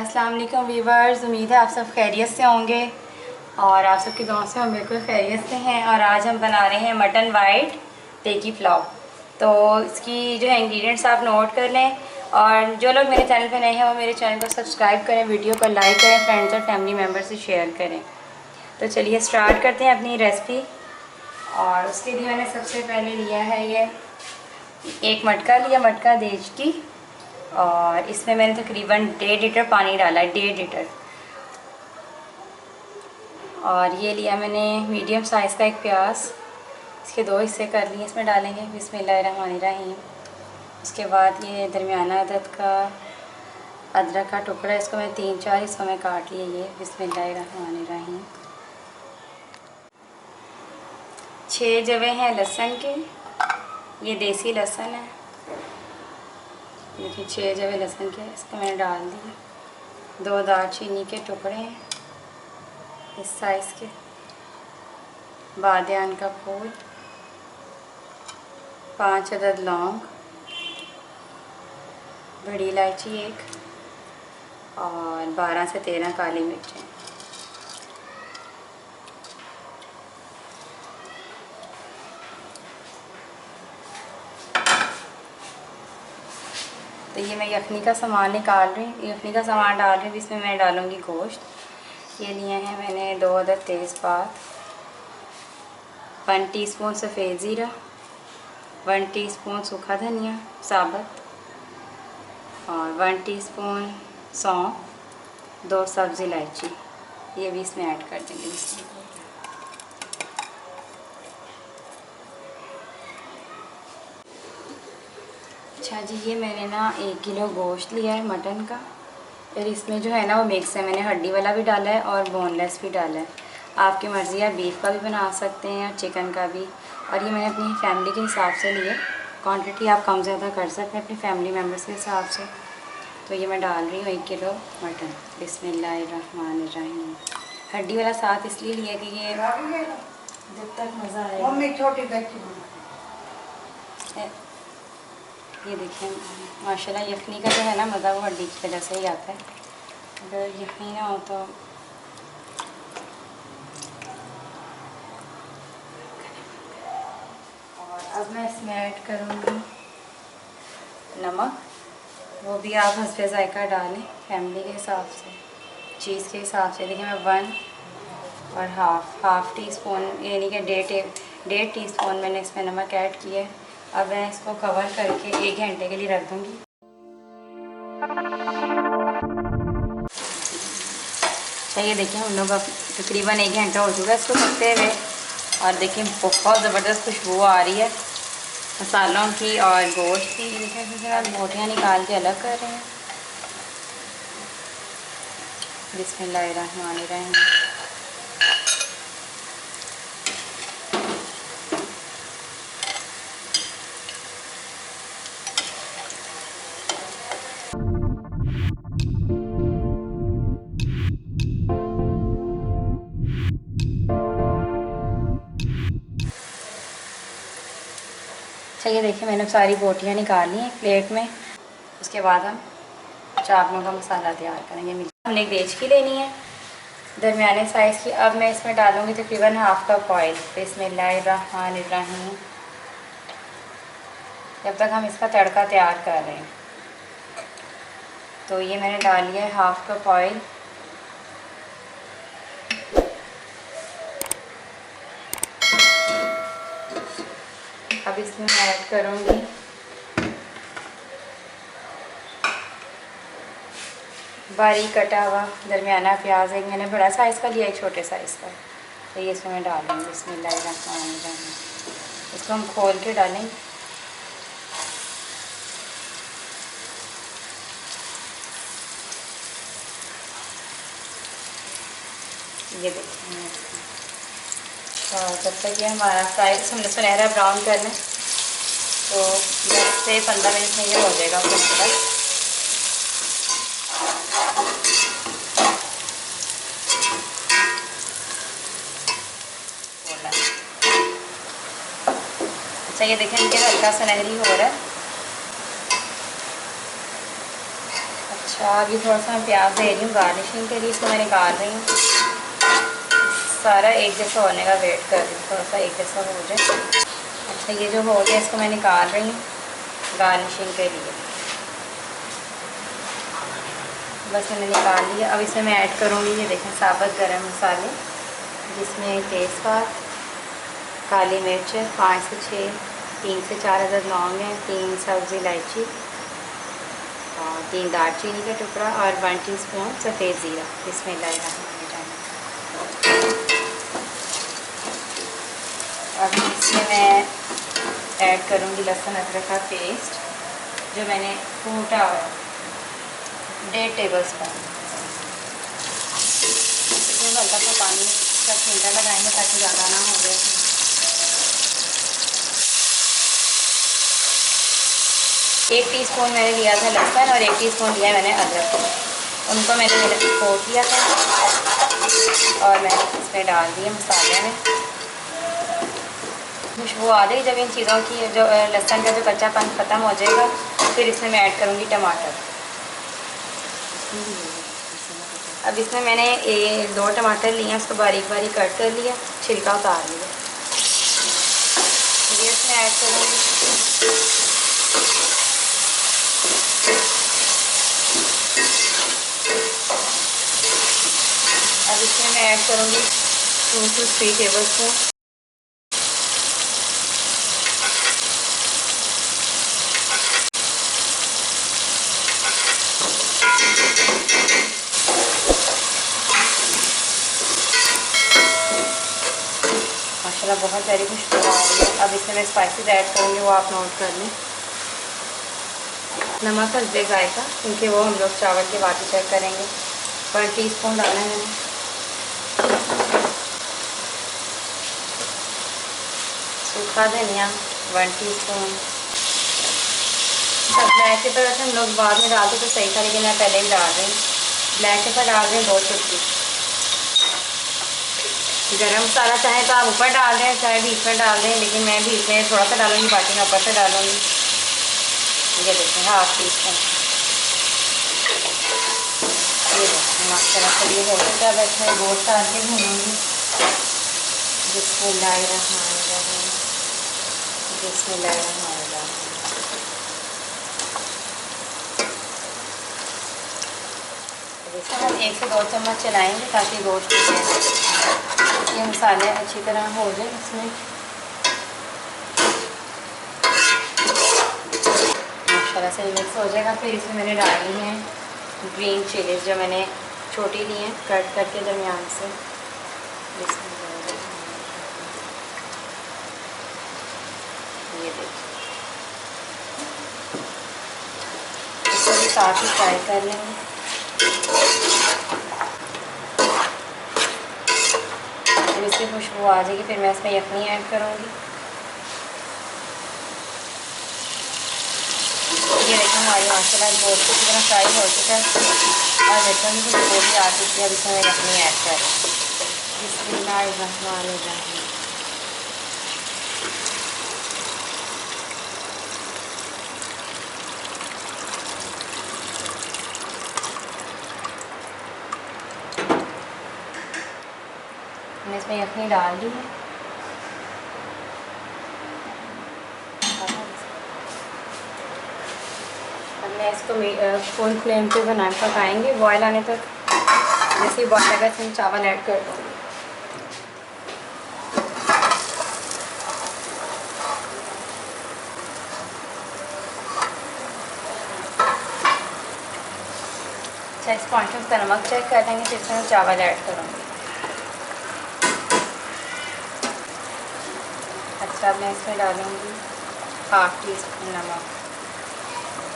अस्सलाम वालेकुम वीवर्स, उम्मीद है आप सब खैरियत से होंगे और आप सबकी दुआ से हम बिल्कुल खैरियत से हैं। और आज हम बना रहे हैं मटन वाइट टेकी पुलाव। तो इसकी जो है इंग्रेडिएंट्स आप नोट कर लें और जो लोग मेरे चैनल पे नए हैं वो मेरे चैनल को सब्सक्राइब करें, वीडियो को लाइक करें, फ्रेंड्स और फैमिली मेम्बर से शेयर करें। तो चलिए स्टार्ट करते हैं अपनी रेसिपी। और उसके लिए मैंने सबसे पहले लिया है ये एक मटका लिया, मटका देश की, और इसमें मैंने तकरीबन 1.5 लीटर पानी डाला है, 1.5 लीटर। और ये लिया मैंने मीडियम साइज़ का एक प्याज, इसके 2 हिस्से कर लिए, इसमें डालेंगे बिस्मिल्लाहिर्रहमानिर्रहीम। उसके बाद ये दरमियाना अदद का अदरक का टुकड़ा, इसको मैं 3-4 हिस्सों में काट लिए, ये बिस्मिल्लाहिर्रहमानिर्रहीम। 6 जवे हैं लहसुन के, ये देसी लहसुन है, देखिए 6 जवे लहसुन के, इसको मैंने डाल दिए। 2 दालचीनी के टुकड़े हैं इस साइज़ के, बादियान का फूल, 5 अदद लौंग, बड़ी इलायची 1 और 12 से 13 काली मिर्चें। तो ये मैं यखनी का सामान निकाल रही हूँ, यखनी का सामान डाल रही हूँ। इसमें मैं डालूँगी गोश्त। ये लिए हैं मैंने 2 अदद तेज़पात, 1 टीस्पून सफ़ेद ज़ीरा, 1 टीस्पून सूखा धनिया साबुत और 1 टीस्पून सौंफ, 2 सब्ज़ इलायची, ये भी इसमें ऐड कर देंगे इसमें। अच्छा जी, ये मैंने ना 1 किलो गोश्त लिया है मटन का। फिर इसमें जो है ना वो मिक्स है, मैंने हड्डी वाला भी डाला है और बोनलेस भी डाला है। आपकी मर्ज़ी है, बीफ का भी बना सकते हैं और चिकन का भी। और ये मैंने अपनी फैमिली के हिसाब से लिए, क्वांटिटी आप कम ज़्यादा कर सकते हैं अपनी फैमिली मेम्बर्स के हिसाब से। तो ये मैं डाल रही हूँ 1 किलो मटन, बिस्मिल्लाहिर्रहमानिर्रहीम। हड्डी वाला साथ इसलिए लिया कि ये जब तक मज़ा आएगा। छोटी ये देखिए माशाल्लाह यखनी का जो है ना मज़ा वो हड्डी की वजह से ही आता है, अगर यखनी ना हो तो। और अब मैं इसमें ऐड करूँगी नमक, वो भी आप हस्बे ज़ायका डालें फैमिली के हिसाब से, चीज़ के हिसाब से। देखिए मैं 1 और हाफ़ टी स्पून यानी कि 1.5 टीस्पून मैंने इसमें नमक ऐड किया है। अब मैं इसको कवर करके 1 घंटे के लिए रख दूँगी। ये देखिए हम लोग अब तकरीबन 1 घंटा हो चुका है इसको पकते हुए, और देखिए बहुत ज़बरदस्त खुशबू आ रही है मसालों की और गोश्त की। देखिए इसमें बोटियाँ निकाल के अलग कर रहे हैं, बिस्मिल्लाहिर्रहमानिर्रहीम। ये देखिए मैंने सारी बोटियाँ निकाल ली हैं प्लेट में। उसके बाद हम चावलों का मसाला तैयार करेंगे। हमने एक देश की लेनी है दरमियाने साइज़ की। अब मैं इसमें डालूँगी तकरीबन हाफ़ कप ऑयल, बिस्मिल्लाहिर्रहमानिर्रहीम। जब तक हम इसका तड़का तैयार कर रहे हैं, तो ये मैंने डाल लिया है हाफ़ कप ऑयल। अब इसमें ऐड करूँगी बारीक कटा हुआ दरमियाना प्याज, एक मैंने बड़ा साइज़ का लिया, एक छोटे साइज़ का। तो ये इसमें मैं डालूँगी बिस्मिल्लाहिर्रहमानिर्रहीम। इसको हम खोल के डालेंगे। ये देखिए, और जब तक ये हमारा फ्राई हमने सुनहरा ब्राउन करना है, तो 10 से 15 मिनट में ये हो जाएगा पूरा। अच्छा ये देखें, इनके हल्का सुनहरी हो रहा है। अच्छा अच्छा, अभी थोड़ा सा मैं प्याज दे रही हूँ गार्निशिंग के लिए, इसको मैं निकाल रही हूँ। सारा एक जैसा होने का वेट कर रही हूँ, थोड़ा सा एक जैसा हो जाए। अच्छा, ये जो हो गया इसको मैं निकाल रही हूँ गार्निशिंग के लिए। बस मैंने निकाल लिया। अब इसमें मैं ऐड करूँगी, ये देखें, साबुत गरम मसाले, जिसमें तेज़पात, काली मिर्च 5 से 6, 3 से 4 अदद लौंग है, 3 सब्ज़ इलायची और 3 दालचीनी का टुकड़ा और 1 टीस्पून सफ़ेद ज़ीरा। बिस्मिल्लाहिर्रहमानिर्रहीम। अब इसमें मैं ऐड करूँगी लहसुन अदरक का पेस्ट, जो मैंने कूटा हुआ है, 1.5 टेबल स्पून। इसमें हल्का सा पानी का छींटा लगाएंगे ताकि ज़्यादा ना हो जाए। 1 टीस्पून मैंने लिया था लहसुन और 1 टीस्पून लिया मैंने अदरक, उनको मैंने कोट किया था और मैंने इसमें डाल दिया मसाले में। खुशबू आ गई जब इन चीज़ों की, जो लहसुन का जो कच्चापन ख़त्म हो जाएगा, फिर इसमें मैं ऐड करूँगी टमाटर। अब इसमें मैंने 2 टमाटर लिए हैं, उसको बारीक बारीक कट कर लिया, छिलका उतार लिया। ये इसमें ऐड करूँगी। अब इसमें मैं ऐड करूँगी 2 से 3 टेबल स्पून माशाल्लाह, बहुत प्यारी खुशबू आ रही है। अब इसमें मैं स्पाइसेस ऐड करूँगी, वो आप नोट कर लें। नमक हल्दे जायका, क्योंकि वो हम लोग चावल के बाद चेक करेंगे। 1 टीस्पून डाला है मैंने। सूखा धनिया 1 टीस्पून। ब्लैक पेपर वैसे हम लोग बाद में डालते तो सही था, लेकिन मैं पहले ही डाल रही हूँ। ब्लैक पेपर डाल रही हूँ 2 चुटकी। गरम मसाला चाहे तो आप ऊपर डाल दें, चाहे बीच में डाल दें, लेकिन मैं बीच में थोड़ा सा डालूँगी, बाकी मैं ऊपर से डालूँगी। ये देखें, 1/2 टीस्पून। ये देखें माशाल्लाह से ये हो चुका है। अब मैं गोश्त डाल के भूनूँगी। बिस्मिल्लाहिर्रहमानिर्रहीम, बिस्मिल्लाहिर्रहमानिर्रहीम। इसमें हम 1 से 2 चम्मच चलाएँगे ताकि गोश्त ये मसाले अच्छी तरह हो जाए इसमें। माशाल्लाह से मिक्स हो जाएगा। फिर इसमें मैंने डाली हैं ग्रीन चिलीज, जो मैंने छोटी ली हैं कट करके दरमियान से। ये देखिए, इसको भी साथ ही फ्राई कर लेंगे। जब इसकी खुशबू आ जाएगी फिर मैं इसमें यखनी ऐड करूँगी। ये देखें, हमारी माशाल्लाह गोश्त की तरह फ्राई हो चुका है और देखो मुझे खुशबू भी आ चुकी है। अब इसमें मैं यखनी ऐड कर रही हूँ। बिस्मिल्लाहिर्रहमानिर्रहीम। मैंने इसमें यखनी डाल दी है। अब मैं इसको फुल फ्लेम पे पकाएंगे बॉयल आने तक। जैसे ही बॉयल आएगा इसमें चावल ऐड कर दूँगी। अच्छा, इस क्वांटिटी का नमक चेक कर लेंगे, फिर इसमें चावल ऐड करूँगी। अच्छा, मैं इसमें डालूँगी 1/2 टीस्पून नमक,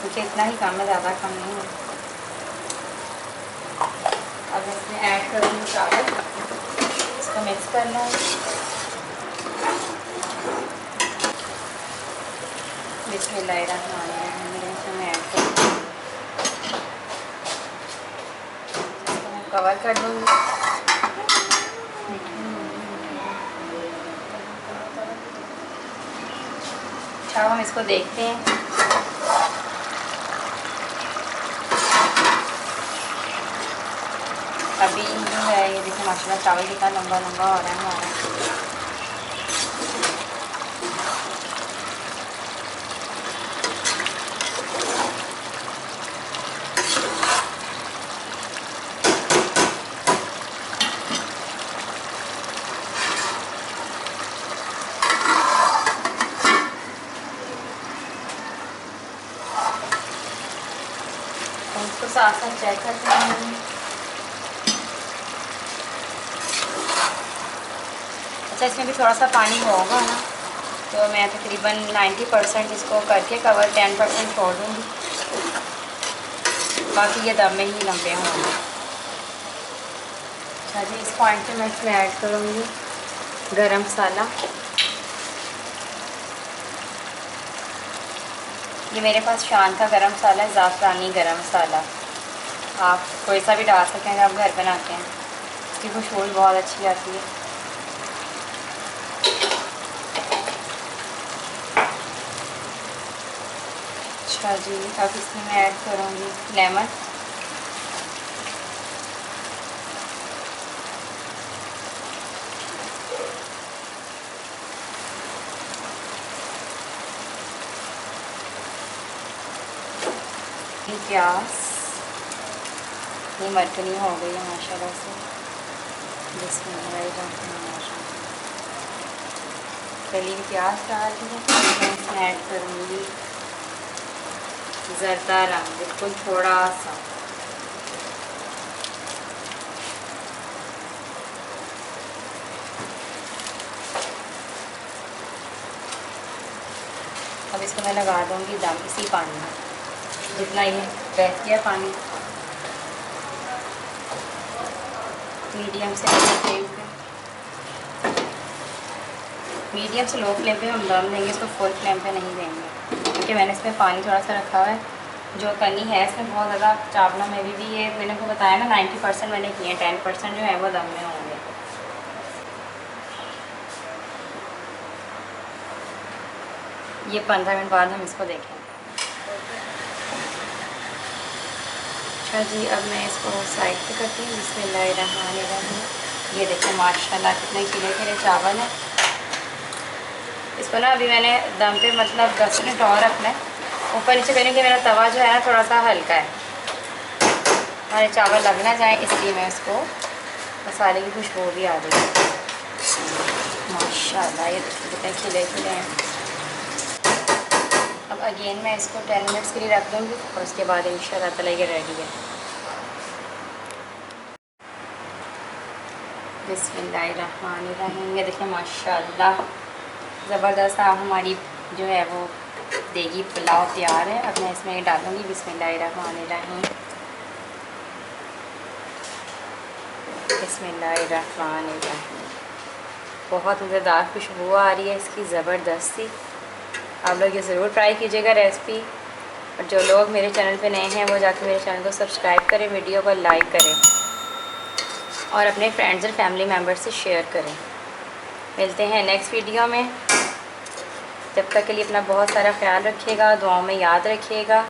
क्योंकि इतना ही कम है, ज़्यादा कम नहीं है। अब इसमें ऐड करूँगी चावल, इसको मिक्स कर लूँगी। बिस्मिल्लाहिर्रहमानिर्रहीम। इसमें ऐड करूँगी, कवर कर दूँगी। अच्छा, हम इसको देखते हैं। अभी जो है ये देखिए माशाल्लाह चावल कितना लंबा लंबा हो रहा है हमारा। उसको साथ साथ चेक करते हैं। अच्छा, इसमें भी थोड़ा सा पानी होगा ना, तो मैं तकरीबन 90% इसको करके कवर 10% छोड़ दूँगी, बाकी ये दम में ही लंबे होंगे। अच्छा जी, इस पॉइंट पे मैं इसमें ऐड करूँगी गरम मसाला। ये मेरे पास शान का गरम मसाला है, ज़ाफ़रानी गरम मसाला। आप कोई सा भी डाल सकते हैं, आप घर बनाते हैं, इसकी खुशबू बहुत अच्छी आती है। अच्छा जी, अब इसमें मैं ऐड करूँगी लेमन। प्याज, ये मटनी हो गई है माशाल्लाह से। पहले प्याज डाल दी है, मैं इसमें ऐड करूँगी ज़रदा रंग, बिल्कुल थोड़ा सा। अब इसको मैं लगा दूँगी दम इसी पानी में, जितना ये बह गया पानी। मीडियम से लो फ्लेम पे हम दम देंगे, इसको फुल फ्लेम पे नहीं देंगे, क्योंकि मैंने इसमें पानी थोड़ा सा रखा हुआ है। जो कनी है इसमें बहुत ज़्यादा चावलों में भी ये मैंने को बताया ना 90% मैंने किए हैं, 10% जो है वो दम में होंगे। ये 15 मिनट बाद हम इसको देखेंगे। अच्छा जी, अब मैं इसको साइड पे करती हूँ। बिस्मिल्लाहिर्रहमानिर्रहीम। ये देखिए माशाल्लाह कितने खिले खिले चावल हैं। इसको ना अभी मैंने दम पे मतलब 10 मिनट और रखना है ऊपर नीचे करने के। मेरा तवा जो है ना थोड़ा सा हल्का है, हमारे चावल लग ना जाए, इसलिए मैं इसको मसाले की खुशबू भी आ गई माशाल्लाह। ये देखिए कितने खिले खिले हैं। अब अगेन मैं इसको 10 मिनट्स के लिए रख दूँगी और उसके बाद इंशाल्लाह ताला ये रेडी है। बिस्मिल्लाहिर्रहमानिर्रहीम। ये देखिए माशाल्लाह ज़बरदस्त हमारी जो है वो देगी पुलाव तैयार है। अब मैं इसमें डालूँगी बिस्मिल्लाहिर्रहमानिर्रहीम। बिस्मिल्लाहिर्रहमानिर्रहीम। बहुत मज़ेदार खुशबू आ रही है इसकी, ज़बरदस्त सी। आप लोग ये ज़रूर ट्राई कीजिएगा रेसिपी। और जो लोग मेरे चैनल पे नए हैं वो जाकर मेरे चैनल को सब्सक्राइब करें, वीडियो को लाइक करें और अपने फ्रेंड्स और फैमिली मेम्बर्स से शेयर करें। मिलते हैं नेक्स्ट वीडियो में। जब तक के लिए अपना बहुत सारा ख्याल रखिएगा, दुआओं में याद रखिएगा।